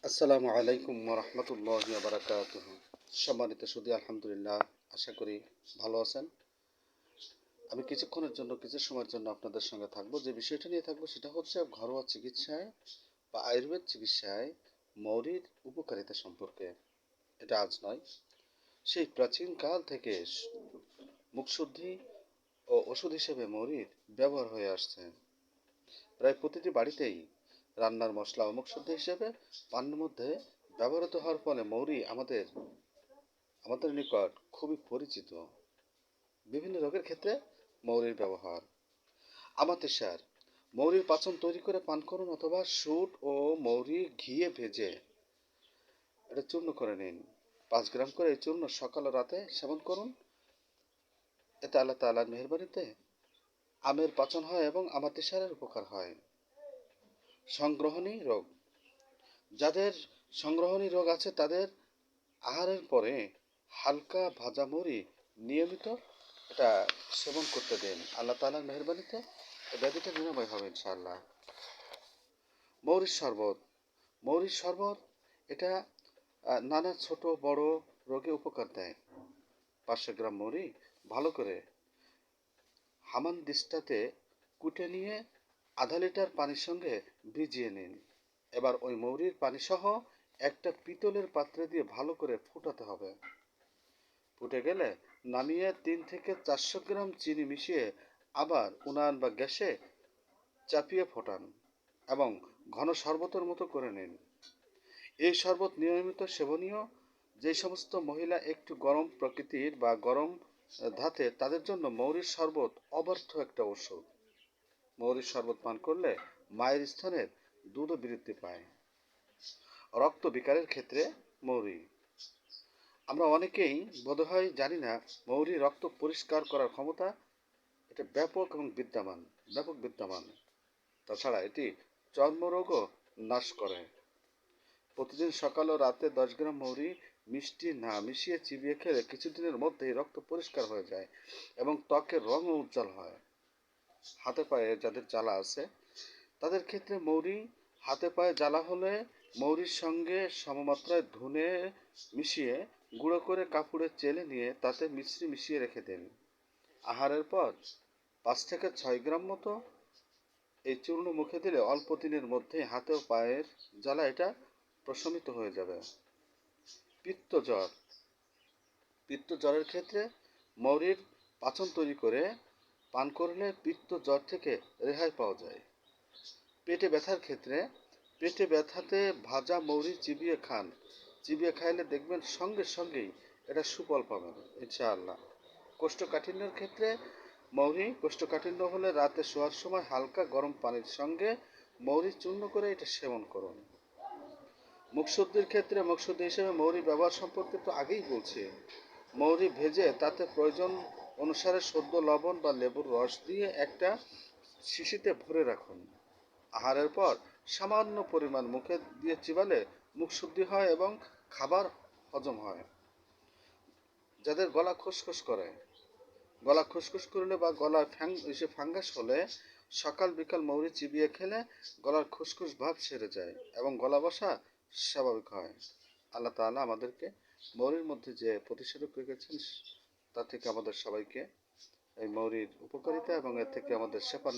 আসসালামু আলাইকুম ওরহমতুল্লাহি ওয়া বারাকাতুহু। সম্মানিত সুধী, আলহামদুলিল্লাহ, আশা করি ভালো আছেন। আমি কিছুক্ষণের জন্য কিছু সময়ের জন্য আপনাদের সঙ্গে থাকবো। যে বিষয়টা নিয়ে থাকবো সেটা হচ্ছে ঘরোয়া চিকিৎসায় বা আয়ুর্বেদ চিকিৎসায় মৌরির উপকারিতা সম্পর্কে। এটা আজ নয়, সেই প্রাচীন কাল থেকে মুখশুদ্ধি ও ওষুধ হিসেবে মৌরির ব্যবহার হয়ে আসছে। প্রায় প্রতিটি বাড়িতেই রান্নার মশলা ও মুখশুদ্ধি হিসেবে পানের মধ্যে ব্যবহৃত হওয়ার ফলে মৌরি আমাদের আমাদের নিকট খুবই পরিচিত। বিভিন্ন রোগের ক্ষেত্রে মৌরির ব্যবহার। আমাতেসার মৌরির পাচন তৈরি করে পান করুন, অথবা শুট ও মৌরি ঘিয়ে ভেজে এটা চূর্ণ করে নিন। 5 গ্রাম করে এই চূর্ণ সকাল ও রাতে সেবন করুন। এতে আল্লাহ তাআলার মেহেরবানিতে আমের পাচন হয় এবং আমাতেসারের উপকার হয়। সংগ্রহণী রোগ, যাদের সংগ্রহণী রোগ আছে তাদের আহারের পরে হালকা ভাজা মুড়ি নিয়মিত এটা সেবন করতে দিন। আল্লাহ তাআলার মেহেরবানিতে ব্যাধিটা নিরাময় হবে ইনশাআল্লাহ। মৌরির শরবত, মৌরির শরবত এটা নানা ছোট বড় রোগে উপকার দেয়। 500 গ্রাম মৌরি ভালো করে হামানদিস্তাতে কুটে নিয়ে ½ লিটার পানির সঙ্গে ভিজিয়ে নিন। এবার ওই মৌরির পানি সহ একটা পিতলের পাত্রে দিয়ে ভালো করে ফুটাতে হবে। ফুটে গেলে নামিয়ে 300 থেকে 400 গ্রাম চিনি মিশিয়ে আবার উনান বা গ্যাসে চাপিয়ে ফোটান এবং ঘন শরবতের মতো করে নিন। এই শরবত নিয়মিত সেবনীয়। যে সমস্ত মহিলা একটু গরম প্রকৃতির বা গরম ধাতে, তাদের জন্য মৌরির শরবত অব্যর্থ একটা ওষুধ। মৌরির শরবত পান করলে মায়ের স্তনের দুধও বৃদ্ধি পায়। রক্ত বিকারের ক্ষেত্রে মৌরি, আমরা অনেকেই বোধহয় জানি না মৌরি রক্ত পরিষ্কার করার ক্ষমতা এটা ব্যাপক বিদ্যমান। তাছাড়া এটি চর্মরোগও নাশ করে। প্রতিদিন সকাল ও রাতে 10 গ্রাম মৌরি মিষ্টি না মিশিয়ে চিবিয়ে খেলে কিছুদিনের মধ্যেই রক্ত পরিষ্কার হয়ে যায় এবং ত্বকের রঙও উজ্জ্বল হয়। হাতে পায়ে যাদের জ্বালা আছে তাদের ক্ষেত্রে মৌরি, হাতে পায়ে জ্বালা হলে মৌরির সঙ্গে সমমাত্রায় ধনে মিশিয়ে গুঁড়ো করে কাপড়ে চেলে নিয়ে তাতে মিশ্রি মিশিয়ে রেখে দিন। আহারের পর 5 থেকে 6 গ্রাম মতো এই চূর্ণ মুখে দিলে অল্প দিনের মধ্যেই হাতে ও পায়ের জ্বালা এটা প্রশমিত হয়ে যাবে। পিত্ত জ্বর, পিত্ত জ্বরের ক্ষেত্রে মৌরির পাচন তৈরি করে পান করলে পিত্ত জ্বর থেকে রেহাই পাওয়া যায়। পেটে ব্যথার ক্ষেত্রে, পেটে ব্যথাতে ভাজা মৌরি চিবিয়ে খান। চিবিয়ে খাইলে দেখবেন সঙ্গে সঙ্গেই এটা সুফল পাবেন ইনশাআল্লাহ। কোষ্ঠকাঠিন্যের ক্ষেত্রে মৌরি, কোষ্ঠকাঠিন্য হলে রাতে শোয়ার সময় হালকা গরম পানির সঙ্গে মৌরি চূর্ণ করে এটা সেবন করুন। মুখশুদ্ধির ক্ষেত্রে মুখশুদ্ধি হিসেবে মৌরি ব্যবহার সম্পর্কে তো আগেই বলছি। মৌরি ভেজে তাতে প্রয়োজন অনুসারে সদ্য লবণ বা লেবুর রস দিয়ে একটা শিশিতে ভরে রাখুন। আহারের পর সামান্য পরিমাণ মুখে দিয়ে চিবালে মুখ শুদ্ধি হয় এবং খাবার হজম হয়। যাদের গলা খুসখুস করে, গলা খুসখুস করলে বা গলায় ফাঙ্গাস হলে সকাল বিকাল মৌরি চিবিয়ে খেলে গলার খুসখুস ভাব সেরে যায় এবং গলা বসা স্বাভাবিক হয়। আল্লাহ তাআলা আমাদেরকে মৌরির মধ্যে যে প্রতিষেধক রেখেছেন তা থেকে আমাদের সবাইকে এই মৌরির উপকারিতা এবং এর থেকে আমাদের শেফা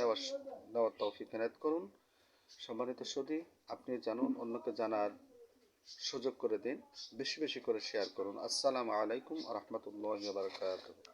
নেওয়ার তৌফিক এনায়েত করুন। সম্মানিত সুধী, আপনি জানুন, অন্যকে জানার সুযোগ করে দিন, বেশি বেশি করে শেয়ার করুন। আসসালামু আলাইকুম ওয়া রাহমাতুল্লাহি ওয়া বারাকাতুহু।